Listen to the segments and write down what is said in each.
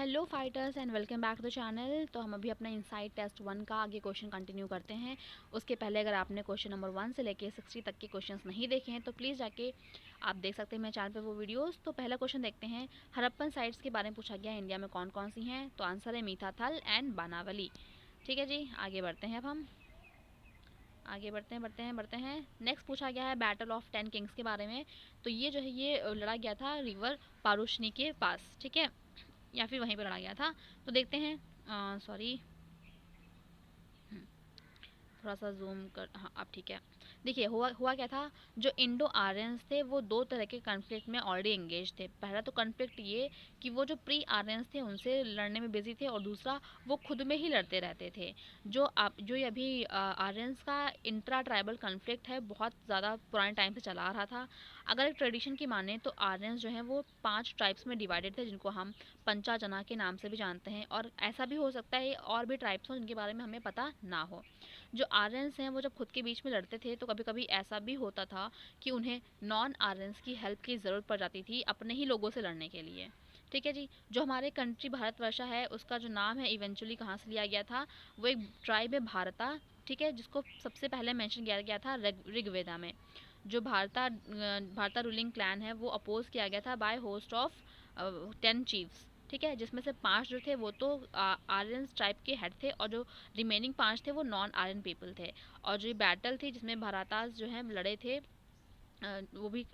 Hello fighters and welcome back to the channel. तो हम अभी अपना इनसाइट टेस्ट 1 का आगे क्वेश्चन कंटिन्यू करते हैं। उसके पहले अगर आपने क्वेश्चन नंबर 1 से लेके 60 तक के क्वेश्चंस नहीं देखे हैं तो प्लीज़ जाके आप देख सकते हैं मेरे चैनल पे वो वीडियोस। तो पहला क्वेश्चन देखते हैं। हड़प्पन साइट्स के बारे में पूछा गया है, इंडिया में कौन कौन सी हैं। तो आंसर है मीठाथल एंड बानावली। ठीक है जी, आगे बढ़ते हैं। अब हम आगे बढ़ते हैं। नेक्स्ट पूछा गया है बैटल ऑफ 10 किंग्स के बारे में। तो ये जो है ये लड़ा गया था रिवर पारुशनी के पास, ठीक है, या फिर वहीं पर लड़ा गया था। तो देखते हैं। सॉरी, थोड़ा सा जूम कर, हाँ अब ठीक है। देखिए हुआ हुआ क्या था, जो इंडो आर्यंस थे वो दो तरह के कन्फ्लिक्ट में ऑलरेडी एंगेज थे। पहला तो कन्फ्लिक्ट ये कि वो जो प्री आर्यंस थे उनसे लड़ने में बिजी थे, और दूसरा वो खुद में ही लड़ते रहते थे। जो ये अभी आर्यंस का इंट्रा ट्राइबल कन्फ्लिक्ट है, बहुत ज़्यादा पुराने टाइम से चला आ रहा था। अगर एक ट्रेडिशन की माने तो आर्यंस जो है वो 5 ट्राइब्स में डिवाइडेड थे, जिनको हम पंचाजना के नाम से भी जानते हैं। और ऐसा भी हो सकता है और भी ट्राइब्स हों जिनके बारे में हमें पता ना हो। जो आर्यंस हैं वो जब खुद के बीच में लड़ते थे तो कभी कभी ऐसा भी होता था कि उन्हें नॉन आर्यंस की हेल्प की ज़रूरत पड़ जाती थी अपने ही लोगों से लड़ने के लिए। ठीक है जी। जो हमारे कंट्री भारतवर्षा है उसका जो नाम है इवेंचुअली कहाँ से लिया गया था, वो एक ट्राइब है भारता, ठीक है, जिसको सबसे पहले मेंशन किया गया था ऋग्वेदा में। जो भारता रूलिंग क्लैन है वो अपोज किया गया था बाय होस्ट ऑफ 10 चीफ्स, ठीक है, जिसमें से 5 जो थे वो तो आर्यन ट्राइब के हेड थे, और जो रिमेनिंग 5 थे वो नॉन आर्यन पीपल थे। और जो बैटल थी जिसमें भरातास जो है लड़े थे, वो भी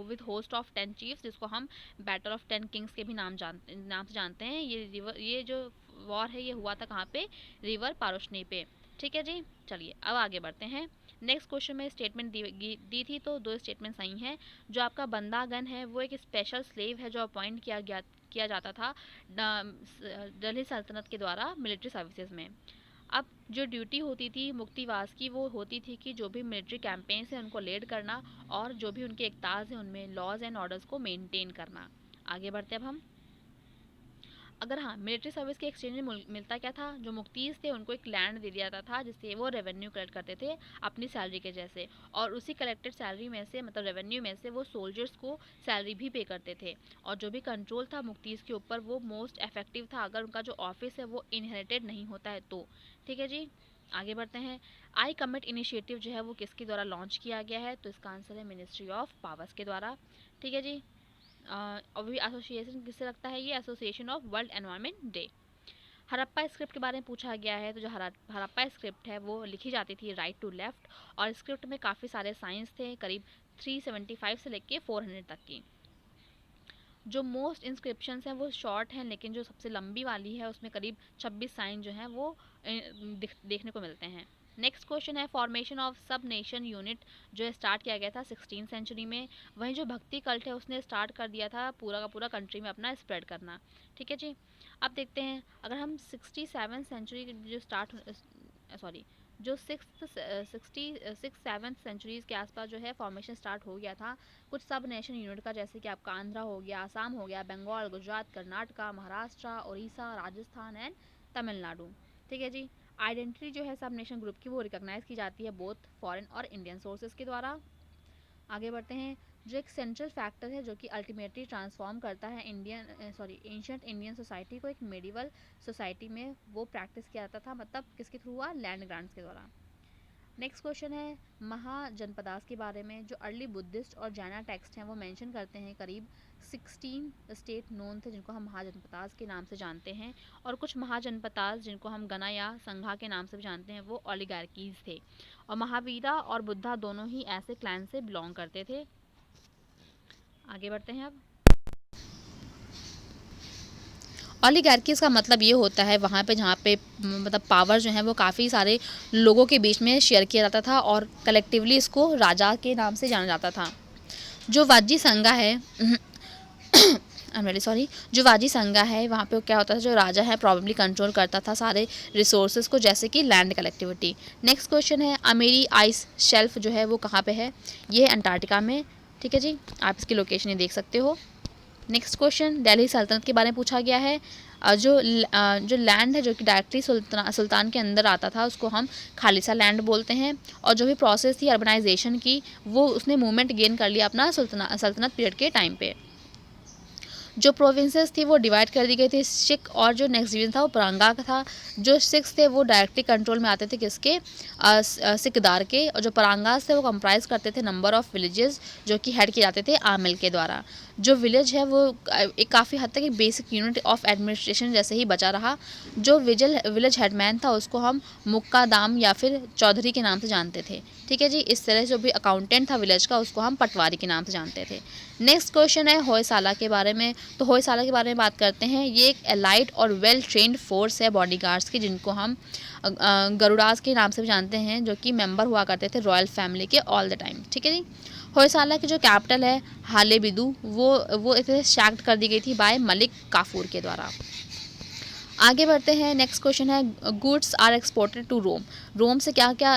विद होस्ट ऑफ 10 चीफ्स, जिसको हम बैटल ऑफ 10 किंग्स के भी नाम से जानते हैं। ये जो वॉर है ये हुआ था कहाँ पे, रिवर पारोशनी पे। ठीक है जी, चलिए अब आगे बढ़ते हैं। नेक्स्ट क्वेश्चन में स्टेटमेंट दी थी, तो 2 स्टेटमेंट सही हैं। जो आपका बंदागन है वो एक स्पेशल स्लेव है जो अपॉइंट किया जाता था दिल्ली सल्तनत के द्वारा मिलिट्री सर्विसेज में। अब जो ड्यूटी होती थी मुक्तिवास की वो होती थी कि जो भी मिलिट्री कैंपेन्स हैं उनको लीड करना, और जो भी उनके इकताज हैं उनमें लॉज एंड ऑर्डर्स को मेंटेन करना। आगे बढ़ते हैं अब हम। अगर हाँ, मिलिट्री सर्विस के एक्सचेंज में मिलता क्या था, जो मुक्तीज थे उनको एक लैंड दे दिया जाता था जिससे वो रेवेन्यू कलेक्ट करते थे अपनी सैलरी के जैसे, और उसी कलेक्टेड सैलरी में से मतलब रेवेन्यू में से वो सोल्जर्स को सैलरी भी पे करते थे। और जो भी कंट्रोल था मुक्तीज के ऊपर वो मोस्ट इफेक्टिव था अगर उनका जो ऑफिस है वो इनहेरिटेड नहीं होता है तो। ठीक है जी, आगे बढ़ते हैं। आई कमिट इनिशिएटिव जो है वो किसके द्वारा लॉन्च किया गया है, तो इसका आंसर है मिनिस्ट्री ऑफ पावर्स के द्वारा। ठीक है जी। अभी एसोसिएशन किससे लगता है, ये association of world environment day. Harappa script के बारे में पूछा गया है। तो जो हड़प्पा स्क्रिप्ट है वो लिखी जाती थी राइट टू लेफ्ट, और स्क्रिप्ट में काफ़ी सारे साइंस थे, करीब 375 से लेके 400 तक की। जो मोस्ट इंस्क्रिप्शंस हैं वो शॉर्ट हैं, लेकिन जो सबसे लंबी वाली है उसमें करीब 26 साइन जो हैं वो देखने को मिलते हैं। नेक्स्ट क्वेश्चन है फॉर्मेशन ऑफ सब नेशन यूनिट जो है स्टार्ट किया गया था 16 सेंचुरी में। वहीं जो भक्ति कल्ट है उसने स्टार्ट कर दिया था पूरा का पूरा कंट्री में अपना स्प्रेड करना। ठीक है जी। अब देखते हैं, अगर हम 67 सेंचुरी जो स्टार्ट सॉरी जो 67 सेंचुरीज़ के आसपास जो है फॉर्मेशन स्टार्ट हो गया था कुछ सब नेशन यूनिट का, जैसे कि आपका आंध्रा हो गया, आसाम हो गया, बंगाल, गुजरात, कर्नाटका, महाराष्ट्र, उड़ीसा, राजस्थान एंड तमिलनाडु। ठीक है जी। आइडेंटिटी जो है सब नेशन ग्रुप की वो रिकॉग्नाइज की जाती है बोथ फॉरेन और इंडियन सोर्सेज के द्वारा। आगे बढ़ते हैं। जो एक सेंट्रल फैक्टर है जो कि अल्टीमेटली ट्रांसफॉर्म करता है एंशियंट इंडियन सोसाइटी को एक मेडिवल सोसाइटी में, वो प्रैक्टिस किया जाता था, मतलब किसके थ्रू हुआ, लैंड ग्रांट्स के द्वारा। नेक्स्ट क्वेश्चन है महाजनपदास के बारे में। जो अर्ली बुद्धिस्ट और जैना टेक्स्ट हैं वो मेंशन करते हैं करीब 16 स्टेट नोन थे जिनको हम महाजनपदास के नाम से जानते हैं, और कुछ महाजनपदास जिनको हम गना या संघा के नाम से भी जानते हैं वो ओलिगार्कीज थे। और महावीरा और बुद्धा दोनों ही ऐसे क्लैन से बिलोंग करते थे। आगे बढ़ते हैं अब। ऑलिगार्कीज का मतलब ये होता है वहाँ पे जहाँ पे मतलब पावर जो है वो काफ़ी सारे लोगों के बीच में शेयर किया जाता था, और कलेक्टिवली इसको राजा के नाम से जाना जाता था। जो वाजी संघा है आई एम वेरी सॉरी, जो वाजी संघा है वहाँ पे क्या होता था, जो राजा है प्रॉब्लली कंट्रोल करता था सारे रिसोर्सेज को, जैसे कि लैंड कलेक्टिविटी। नेक्स्ट क्वेश्चन है अमेरी आइस शेल्फ जो है वो कहाँ पे है, ये है अंटार्कटिका में। ठीक है जी, आप इसकी लोकेशन ये देख सकते हो। नेक्स्ट क्वेश्चन दिल्ली सल्तनत के बारे में पूछा गया है। जो लैंड है जो कि डायरेक्टली सुल्तान के अंदर आता था उसको हम खालिसा लैंड बोलते हैं, और जो भी प्रोसेस थी अर्बनाइजेशन की वो उसने मूवमेंट गेन कर लिया अपना सल्तनत पीरियड के टाइम पे। जो प्रोविंसेस थी वो डिवाइड कर दी गई थी सिख, और जो नेक्स्ट डिवीजन था वो परांगा का था। जो सिख्स थे वो डायरेक्टली कंट्रोल में आते थे किसके, सिकदार के, और जो परांगास थे वो कंप्राइज करते थे नंबर ऑफ विलेजेस जो कि हेड किए जाते थे आमिल के द्वारा। जो विलेज है वो एक काफ़ी हद तक एक बेसिक यूनिट ऑफ एडमिनिस्ट्रेशन जैसे ही बचा रहा। जो विलेज हेडमैन था उसको हम मुक्का दाम या फिर चौधरी के नाम से जानते थे। ठीक है जी, इस तरह जो भी अकाउंटेंट था विलेज का उसको हम पटवारी के नाम से जानते थे। नेक्स्ट क्वेश्चन है होयसाला के बारे में। तो होयसाला के बारे में बात करते हैं। ये एक एलाइट और वेल ट्रेंड फोर्स है बॉडीगार्ड्स की, जिनको हम गरुड़ास के नाम से भी जानते हैं, जो कि मेंबर हुआ करते थे रॉयल फैमिली के ऑल द टाइम। ठीक है जी। होयसाला की जो कैपिटल है हालेबिदु, वो इसे सैक्ड कर दी गई थी बाय मलिक काफूर के द्वारा। आगे बढ़ते हैं। नेक्स्ट क्वेश्चन है गुड्स आर एक्सपोर्टेड टू रोम। रोम से क्या क्या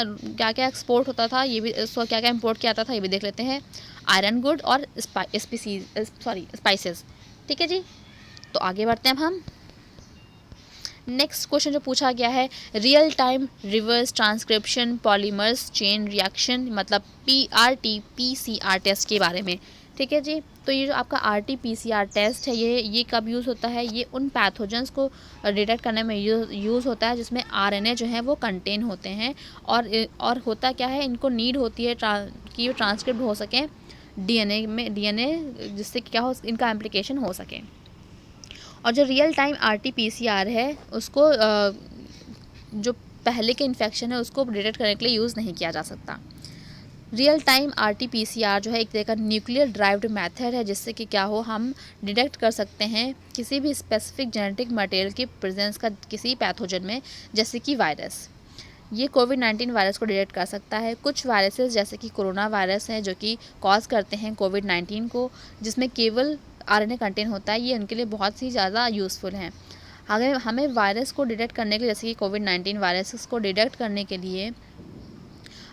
एक्सपोर्ट होता था, ये भी क्या क्या इंपोर्ट किया जाता था ये भी देख लेते हैं। आयरन गुड और स्पाइसेस। ठीक है जी। तो आगे बढ़ते हैं अब हम। नेक्स्ट क्वेश्चन जो पूछा गया है, real time reverse transcription polymers chain reaction मतलब PRT-PCR टेस्ट के बारे में। ठीक है जी। तो ये जो आपका RT-PCR टेस्ट है ये कब यूज़ होता है, ये उन पैथोजेंस को डिटेक्ट करने में यूज़ होता है जिसमें RNA जो है वो कंटेन होते हैं। और होता क्या है, इनको नीड होती है कि ये ट्रांसक्रिप्ट हो सके DNA जिससे क्या हो इनका एप्लीकेशन हो सके। और जो रियल टाइम RT-PCR है उसको जो पहले के इन्फेक्शन है उसको डिटेक्ट करने के लिए यूज़ नहीं किया जा सकता। रियल टाइम RT-PCR जो है एक तरह का न्यूक्लियर ड्राइव्ड मेथड है जिससे कि क्या हो हम डिटेक्ट कर सकते हैं किसी भी स्पेसिफिक जेनेटिक मटेरियल की प्रेजेंस का किसी पैथोजन में, जैसे कि वायरस। ये कोविड-19 वायरस को डिटेक्ट कर सकता है। कुछ वायरसेस जैसे कि कोरोना वायरस है जो कि कॉज करते हैं कोविड-19 को, जिसमें केवल RNA कंटेन होता है, ये उनके लिए बहुत ही ज़्यादा यूज़फुल हैं। अगर हमें वायरस को डिटेक्ट करने के लिए, जैसे कि कोविड-19 वायरसेस को डिटेक्ट करने के लिए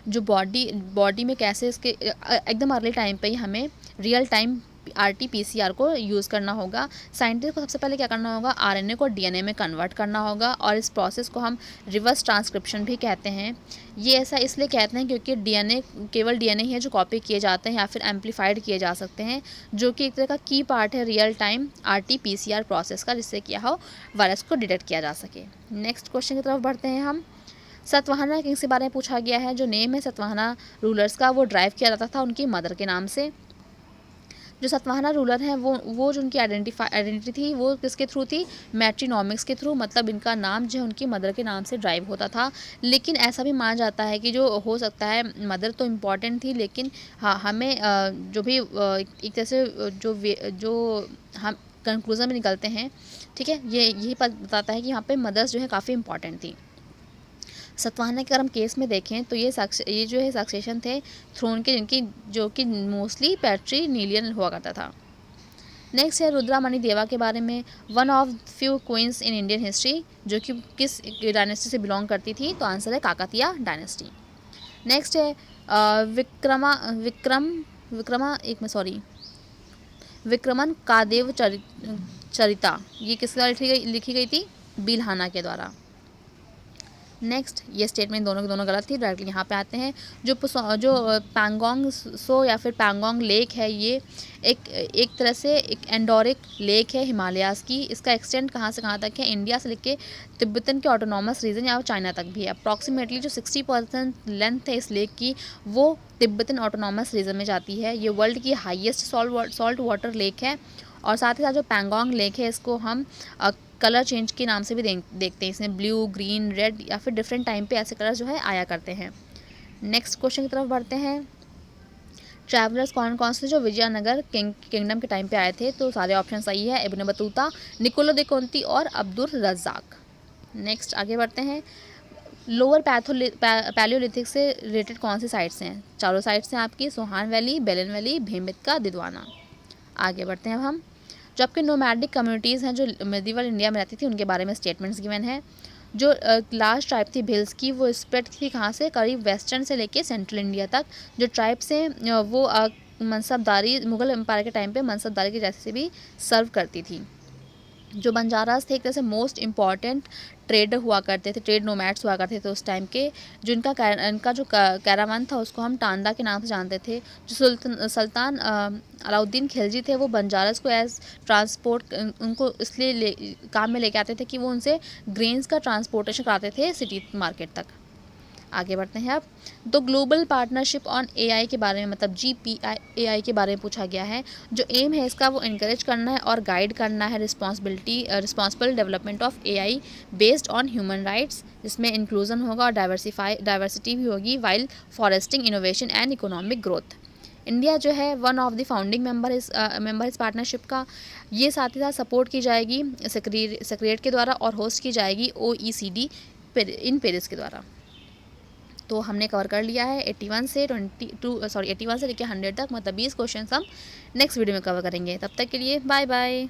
जो बॉडी में कैसे इसके एकदम अर्ली टाइम पे ही हमें रियल टाइम RT-PCR को यूज़ करना होगा। साइंटिस्ट को सबसे पहले क्या करना होगा, RNA को DNA में कन्वर्ट करना होगा, और इस प्रोसेस को हम रिवर्स ट्रांसक्रिप्शन भी कहते हैं। ये ऐसा इसलिए कहते हैं क्योंकि केवल DNA ही है जो कॉपी किए जाते हैं या फिर एम्पलीफाइड किए जा सकते हैं, जो कि एक तरह का की पार्ट है रियल टाइम RT-PCR प्रोसेस का, जिससे क्या हो वायरस को डिटेक्ट किया जा सके। नेक्स्ट क्वेश्चन की तरफ बढ़ते हैं हम। सतवाहना किंग्स के बारे में पूछा गया है। जो नेम है सतवाहना रूलर्स का वो ड्राइव किया जाता था उनकी मदर के नाम से। जो सतवाहना रूलर हैं वो जो उनकी आइडेंटिटी थी वो किसके थ्रू थी, मैट्रिनोमिक्स के थ्रू, मतलब इनका नाम जो है उनकी मदर के नाम से ड्राइव होता था। लेकिन ऐसा भी माना जाता है कि जो हो सकता है मदर तो इम्पॉर्टेंट थी, लेकिन हाँ हमें जो भी एक तरह से जो हम कंक्लूज़न में निकलते हैं, ठीक है, ये यही बताता है कि यहाँ पे मदर्स जो है काफ़ी इंपॉर्टेंट थी। सतवाहना के अगर हम केस में देखें तो ये जो है सक्सेशन थे थ्रोन के, जिनकी जो कि मोस्टली पैट्रीनिलियन हुआ करता था। नेक्स्ट है रुद्रामणि देवा के बारे में। One of few queens in Indian history, जो कि किस डायनेस्टी से बिलोंग करती थी, तो आंसर है काकतिया डायनेस्टी। नेक्स्ट है विक्रमन कादेव चरिता, ये किसके द्वारा लिखी गई थी, बिल्हाना के द्वारा। नेक्स्ट, ये स्टेटमेंट दोनों के दोनों गलत थी। डायरेक्टली यहाँ पे आते हैं। जो पैंगोंग सो या फिर पैंगोंग लेक है, ये एक तरह से एक एंडोरिक लेक है हिमालयाज़ की। इसका एक्सटेंड कहाँ से कहाँ तक है, इंडिया से लेके तिब्बतन के ऑटोनॉमस रीजन या चाइना तक भी है। अप्रॉक्सीमेटली जो 60% लेंथ है इस लेक की वो तिब्बतन ऑटोनॉमस रीजन में जाती है। ये वर्ल्ड की हाईएस्ट सॉल्ट वाटर लेक है। और साथ ही साथ जो पैंगोंग लेक है इसको हम कलर चेंज के नाम से भी देखते हैं। इसमें ब्लू, ग्रीन, रेड या फिर डिफरेंट टाइम पे ऐसे कलर जो है आया करते हैं। नेक्स्ट क्वेश्चन की तरफ बढ़ते हैं। ट्रैवलर्स कौन कौन से जो विजयनगर किंगडम के टाइम पे आए थे, तो सारे ऑप्शन सही है। इब्न बतूता, निकोलो दे कोंती और अब्दुल रज़ाक। नेक्स्ट आगे बढ़ते हैं। लोअर पैलियोलिथिक से रिलेटेड कौन सी साइट्स हैं, चारों साइट्स हैं आपकी, सोहान वैली, बेलन वैली, भीमबेटका, दिदवाना। आगे बढ़ते हैं अब हम। जो आपके नोमैडिक कम्युनिटीज़ हैं जो मेडिवल इंडिया में रहती थी उनके बारे में स्टेटमेंट्स गिवन है। जो लास्ट ट्राइब थी भिल्स की, वो स्प्रेड थी कहाँ से, करीब वेस्टर्न से लेके सेंट्रल इंडिया तक। जो ट्राइब्स हैं वो मनसबदारी, मुगल एम्पायर के टाइम पे मनसबदारी की जैसे भी सर्व करती थी। जो बंजारास थे एक तरह से मोस्ट इम्पॉर्टेंट ट्रेडर हुआ करते थे, ट्रेड नोमैड्स हुआ करते थे उस टाइम के। जो इनका जो कैरावान था उसको हम टांडा के नाम से जानते थे। जो सुल्तान अलाउद्दीन खिलजी थे वो बंजारस को एज ट्रांसपोर्ट उनको इसलिए काम में लेके आते थे कि वो उनसे ग्रेन्स का ट्रांसपोर्टेशन कराते थे सिटी मार्केट तक। आगे बढ़ते हैं अब। तो ग्लोबल पार्टनरशिप ऑन एआई के बारे में, मतलब GPI के बारे में पूछा गया है। जो एम है इसका वो इनकरेज करना है और गाइड करना है responsible development of AI based on human rights, जिसमें इंक्लूजन होगा और डाइवर्सिटी भी होगी, while foresting innovation and economic growth. India जो है one of the founding member इस पार्टनरशिप का। ये साथ ही साथ सपोर्ट की जाएगी सेक्रेटरीट के द्वारा और होस्ट की जाएगी OECD इन पेरिस के द्वारा। तो हमने कवर कर लिया है 81 से 100 तक, मतलब 20 क्वेश्चन हम नेक्स्ट वीडियो में कवर करेंगे। तब तक के लिए बाय बाय।